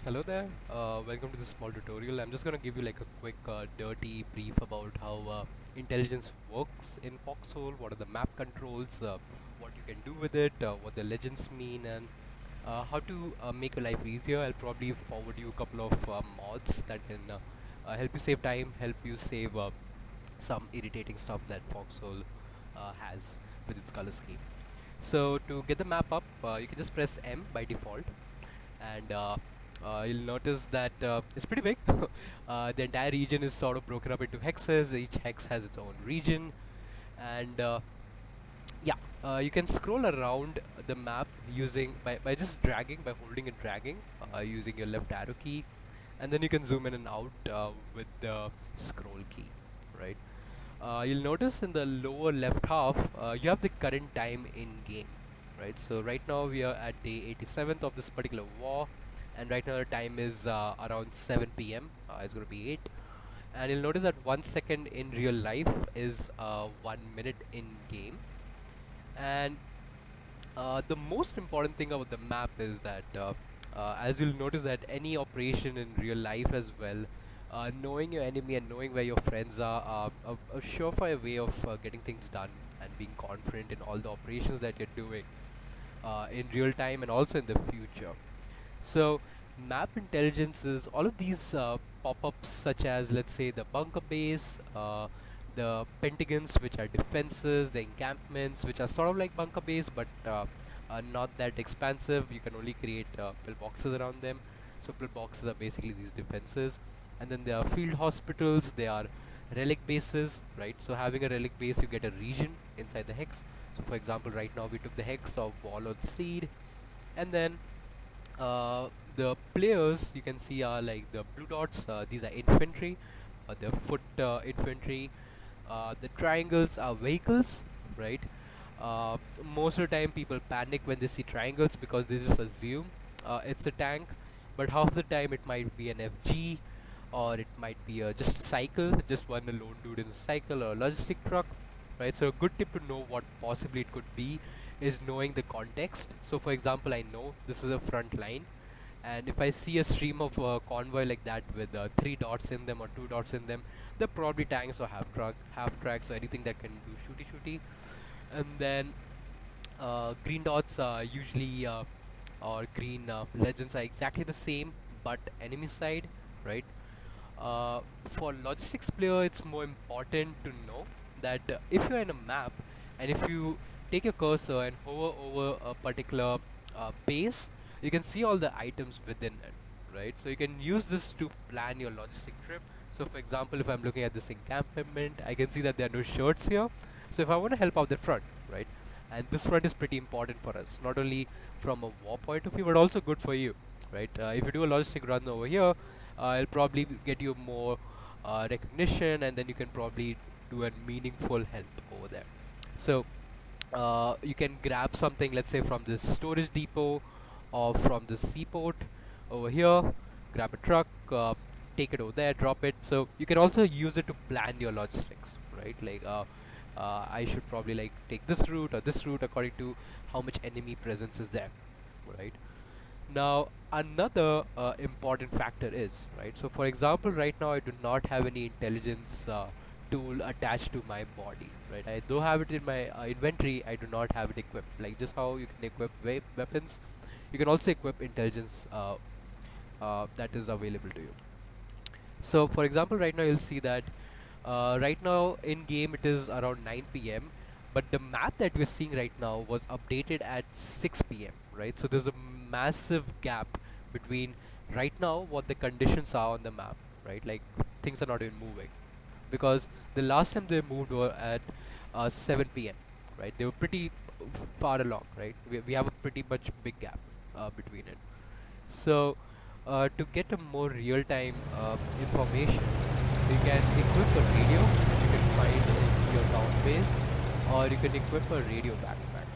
Hello there, welcome to this small tutorial. I'm just going to give you like a quick dirty brief about how intelligence works in Foxhole, what are the map controls, what you can do with it, what the legends mean, and how to make your life easier. I'll probably forward you a couple of mods that can help you save time, help you save some irritating stuff that Foxhole has with its color scheme. So to get the map up, you can just press M by default, and you'll notice that it's pretty big. The entire region is sort of broken up into hexes. Each hex has its own region, and yeah, you can scroll around the map using by just dragging, by holding and dragging, using your left arrow key, and then you can zoom in and out with the scroll key, right? You'll notice in the lower left half, you have the current time in game, right? So right now we are at day 87th of this particular war, and right now the time is around 7 p.m. It's going to be 8, and you'll notice that 1 second in real life is 1 minute in game, and the most important thing about the map is that, as you'll notice that any operation in real life as well, knowing your enemy and knowing where your friends are a surefire way of getting things done and being confident in all the operations that you're doing in real time and also in the future. So map intelligence is all of these pop-ups, such as, let's say, the bunker base, the pentagons, which are defenses, the encampments, which are sort of like bunker base but are not that expansive. You can only create pillboxes around them. So pillboxes are basically these defenses, and then there are field hospitals. They are relic bases, right? So having a relic base, you get a region inside the hex. So for example, right now we took the hex of Wallowed Seed, and then uh, the players you can see are like the blue dots. These are infantry, the foot infantry. The triangles are vehicles, right? Most of the time, people panic when they see triangles because they just assume it's a tank, but half the time it might be an FG, or it might be just a cycle, just one lone dude in a cycle or a logistic truck, right? So a good tip to know what possibly it could be is knowing the context. So for example, I know this is a front line, and if I see a stream of convoy like that with three dots in them or two dots in them, they're probably tanks or half tracks or anything that can do shooty shooty. And then green dots are usually or green legends are exactly the same but enemy side, right? uh, for logistics player, it's more important to know that if you're in a map and if you take your cursor and hover over a particular base, you can see all the items within it, right? So you can use this to plan your logistic trip. So for example, if I'm looking at this encampment, I can see that there are no shirts here. So if I want to help out the front, right? And this front is pretty important for us, not only from a war point of view, but also good for you, right? If you do a logistic run over here, it'll probably get you more recognition, and then you can probably do a meaningful help over there. So you can grab something, let's say from this storage depot or from the seaport over here, grab a truck, take it over there, drop it. So you can also use it to plan your logistics, right? Like I should probably like take this route or this route according to how much enemy presence is there, right? Now, another important factor is, right? So, for example, right now I do not have any intelligence tool attached to my body, right? I do have it in my inventory. I do not have it equipped. Like just how you can equip weapons, you can also equip intelligence that is available to you. So, for example, right now you'll see that right now in game it is around 9 p.m. But the map that we're seeing right now was updated at 6 p.m. Right? So there's a massive gap between right now what the conditions are on the map, right? Like things are not even moving because the last time they moved were at 7 p.m. Right? They were pretty far along, right? We have a pretty much big gap between it. So, to get a more real-time information, you can equip a radio, which you can find in your town base, or you can equip a radio backpack.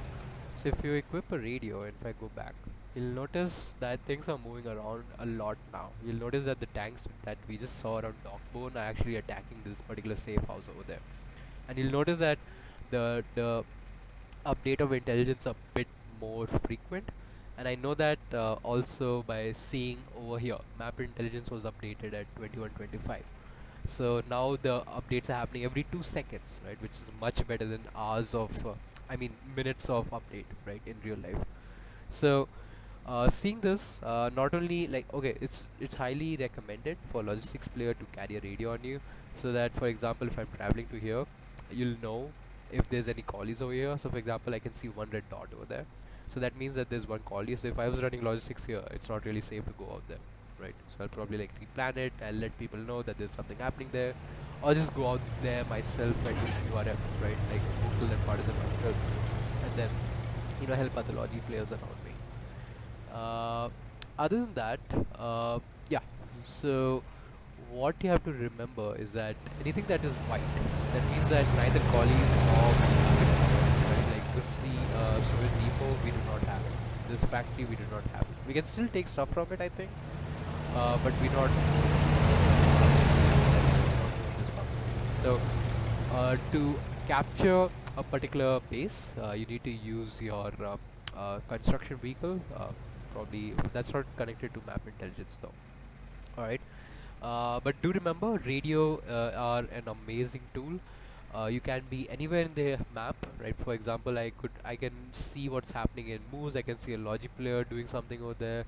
So, if you equip a radio, and if I go back, you'll notice that things are moving around a lot now. You'll notice that the tanks that we just saw around Dockbone are actually attacking this particular safe house over there. And you'll notice that the update of intelligence a bit more frequent, And I know that also by seeing over here, map intelligence was updated at 2125. So now the updates are happening every 2 seconds, right? Which is much better than hours of, minutes of update, right? In real life. So seeing this, not only like okay, it's highly recommended for logistics player to carry a radio on you, so that for example, if I'm traveling to here, you'll know if there's any collies over here. So for example, I can see one red dot over there. So that means that there's one collie. So if I was running logistics here, it's not really safe to go out there, right? So I'll probably like replan it. I'll let people know that there's something happening there, or just go out there myself and do QRF, right? Like vocal and partisan myself, and then help other logi players around me. Uh, Other than that, yeah. So what you have to remember is that anything that is white, that means that neither collies or right? Like this storage depot, we do not have it. This factory, we do not have it. We can still take stuff from it, I think, but we not this company. So to capture a particular base, you need to use your construction vehicle. Probably that's not connected to map intelligence though. All right. But do remember, radio are an amazing tool. You can be anywhere in the map, right? For example, I can see what's happening in moves. I can see a logic player doing something over there.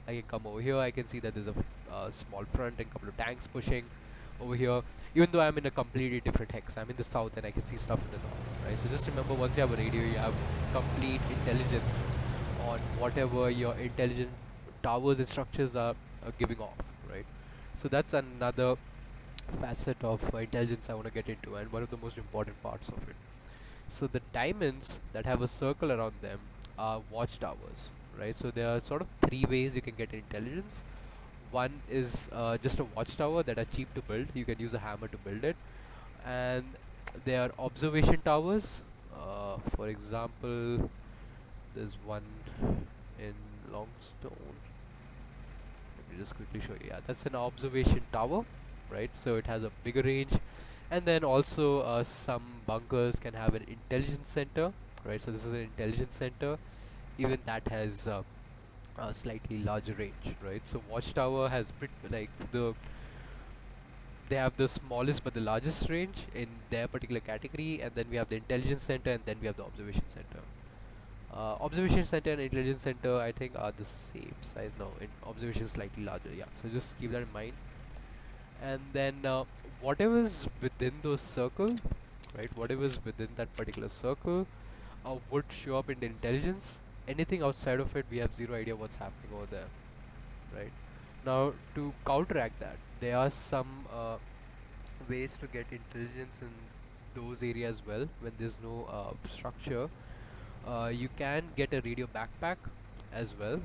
I can come over here. I can see that there's a small front and a couple of tanks pushing over here. Even though I'm in a completely different hex, I'm in the south and I can see stuff in the north, right? So just remember, once you have a radio, you have complete intelligence on whatever your intelligent towers and structures are giving off, right? So that's another facet of intelligence I want to get into, and one of the most important parts of it. So the diamonds that have a circle around them are watchtowers, right? So there are sort of three ways you can get intelligence. One is just a watchtower that are cheap to build. You can use a hammer to build it, and there are observation towers. For example, there's one in Longstone. Let me just quickly show you. Yeah, that's an observation tower, right? So it has a bigger range, and then also some bunkers can have an intelligence center, right? So this is an intelligence center. Even that has a slightly larger range, right? So watchtower has like they have the smallest but the largest range in their particular category, and then we have the intelligence center, and then we have the observation center. Observation center and intelligence center, I think, are the same size. No, in observation slightly larger. Yeah, so just keep that in mind. And then whatever is within those circle, right? Whatever is within that particular circle, would show up in the intelligence. Anything outside of it, we have zero idea what's happening over there, right? Now, to counteract that, there are some ways to get intelligence in those areas well when there's no structure. You can get a radio backpack as well.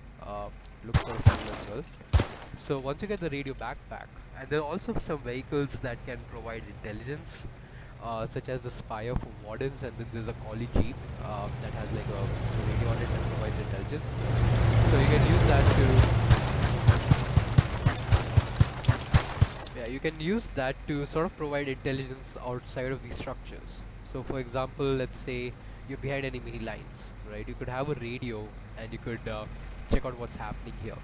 Looks sort of cool as well. So once you get the radio backpack, and there are also some vehicles that can provide intelligence, such as the Spire for wardens, and then there's a collie jeep that has like a radio on it that provides intelligence. So you can use that to yeah, you can use that to sort of provide intelligence outside of these structures. So for example, let's say you're behind enemy lines, right? You could have a radio and you could check out what's happening here.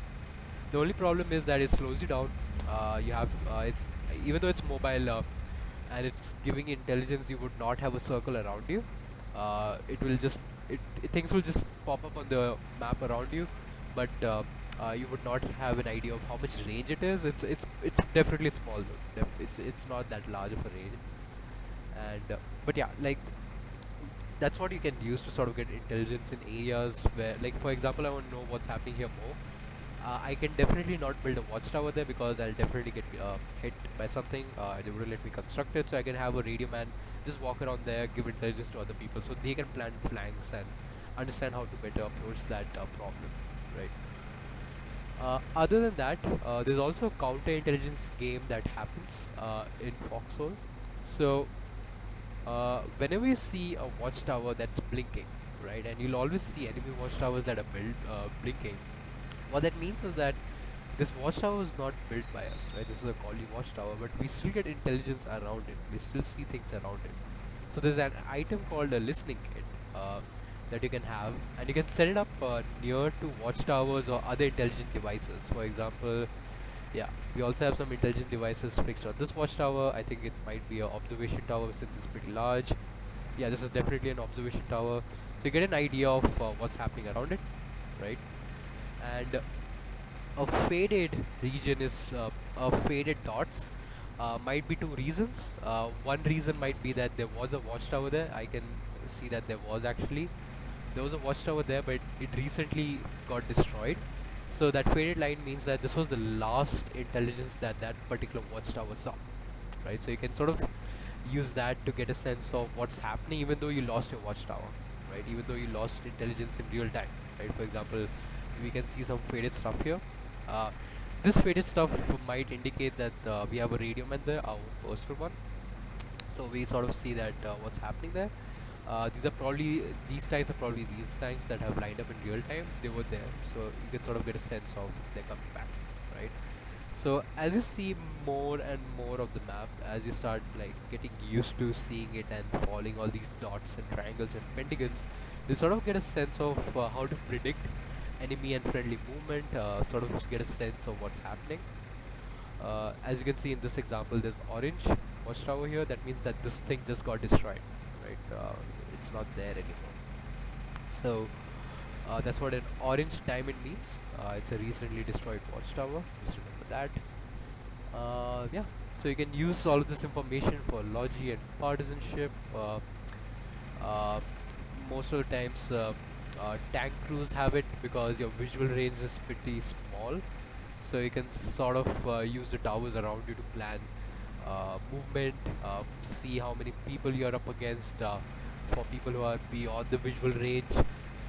The only problem is that it slows you down. You have it's even though it's mobile and it's giving intelligence, you would not have a circle around you. It will just things will just pop up on the map around you, but you would not have an idea of how much range it is. It's definitely small though. It's not that large of a range, and but yeah, like that's what you can use to sort of get intelligence in areas where, like for example, I want to know what's happening here more. I can definitely not build a watchtower there because I'll definitely get hit by something. They wouldn't let me construct it, so I can have a radio man just walk around there, give intelligence to other people, so they can plan flanks and understand how to better approach that problem, right? Other than that, there's also a counter-intelligence game that happens in Foxhole. So whenever you see a watchtower that's blinking, right, and you'll always see enemy watchtowers that are blinking. What that means is that this watchtower is not built by us, right? This is a colony watchtower, but we still get intelligence around it. We still see things around it. So there's an item called a listening kit. that you can have, and you can set it up near to watchtowers or other intelligent devices. For example, yeah, we also have some intelligent devices fixed on this watchtower. I think it might be an observation tower since it's pretty large. Yeah, this is definitely an observation tower. So you get an idea of what's happening around it, right? And a faded region is a faded dots. Might be two reasons. One reason might be that there was a watchtower there. I can see that there was a watchtower there, but it recently got destroyed. So that faded line means that this was the last intelligence that that particular watchtower saw, right? So you can sort of use that to get a sense of what's happening, even though you lost your watchtower, right? Even though you lost intelligence in real time, right? For example, we can see some faded stuff here. Uh, this faded stuff might indicate that we have a radio man there, our personal one. So we sort of see that what's happening there. These tanks are probably these tanks that have lined up in real time. They were there, so you can sort of get a sense of they're coming back, right? So as you see more and more of the map, as you start like getting used to seeing it and following all these dots and triangles and pentagons, you'll sort of get a sense of how to predict enemy and friendly movement. Sort of get a sense of what's happening. As you can see in this example, there's orange watchtower here. That means that this thing just got destroyed, right? It's not there anymore. So that's what an orange diamond means. It's a recently destroyed watchtower. Just remember that. Yeah. So you can use all of this information for logi and partisanship. Uh, Most of the times, tank crews have it because your visual range is pretty small, so you can sort of use the towers around you to plan movement, see how many people you're up against. For people who are beyond the visual range,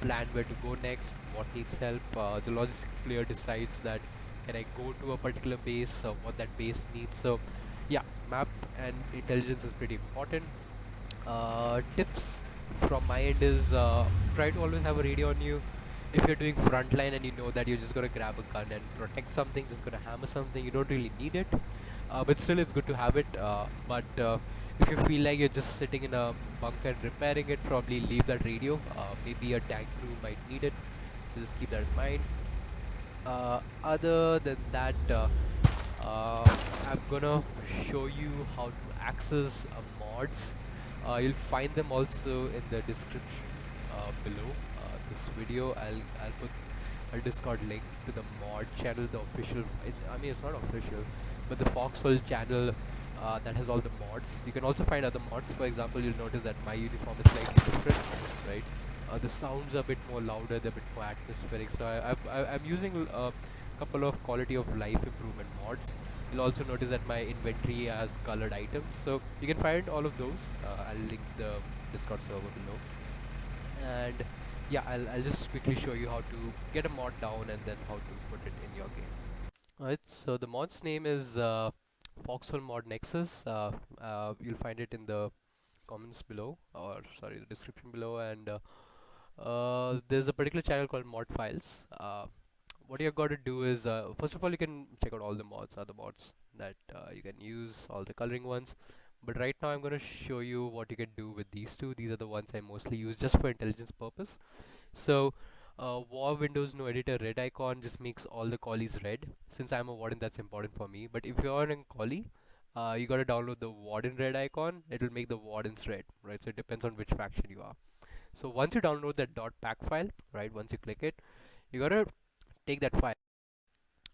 plan where to go next, what needs help. The logistic player decides that can I go to a particular base, what that base needs. So yeah, map and intelligence is pretty important. Tips from my end is try to always have a radio on you. If you're doing frontline and you know that you're just gonna grab a gun and protect something, just gonna hammer something, you don't really need it. But still, it's good to have it. But if you feel like you're just sitting in a bunker and repairing it, probably leave that radio. Maybe a tank crew might need it, so just keep that in mind. Other than that, I'm gonna show you how to access mods. You'll find them also in the description below this video. I'll put a Discord link to the mod channel, the official. I mean, it's not official, but the Foxhole channel that has all the mods. You can also find other mods. For example, you'll notice that my uniform is slightly different, right? The sounds are a bit more louder, they're a bit more atmospheric. So I'm using a couple of quality of life improvement mods. You'll also notice that my inventory has colored items. So you can find all of those. I'll link the Discord server below. And yeah, I'll just quickly show you how to get a mod down and then how to put it in your game. Alright, so the mod's name is Foxhole Mod Nexus. You'll find it in the comments below, or sorry, the description below. And there's a particular channel called Mod Files. What you've got to do is, first of all, you can check out all the mods, other mods that you can use, all the coloring ones. But right now, I'm going to show you what you can do with these two. These are the ones I mostly use just for intelligence purpose. So, war windows no editor red icon just makes all the collies red. Since I'm a warden, that's important for me. But if you're in collie, you gotta download the warden red icon. It will make the wardens red, right? So it depends on which faction you are. So once you download that .pack file, right? Once you click it, you gotta take that file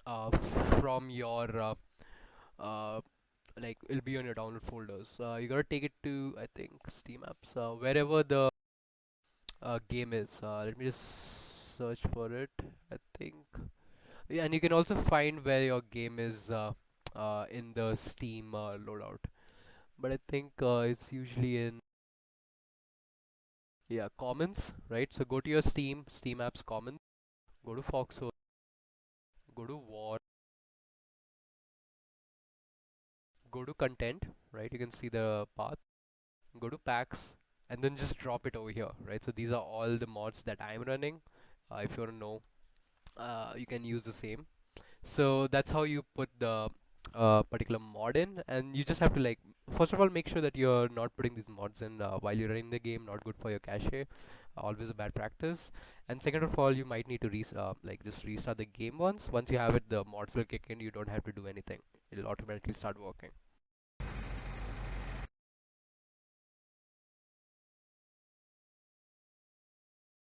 uh, from your uh, like it'll be on your download folders. You gotta take it to I think Steam apps, wherever the game is. Let me just search for it. I think, yeah, and you can also find where your game is in the Steam loadout. But I think it's usually in, yeah, Commons, right? So go to your Steam apps Commons, go to Foxhole, go to War, go to Content, right? You can see the path. Go to Packs, and then just drop it over here, right? So these are all the mods that I'm running. If you want to know, you can use the same. So that's how you put the particular mod in, and you just have to like first of all make sure that you're not putting these mods in while you're running the game. Not good for your cache. Always a bad practice. And second of all, you might need to like just restart the game once. Once you have it, the mods will kick in. You don't have to do anything. It'll automatically start working.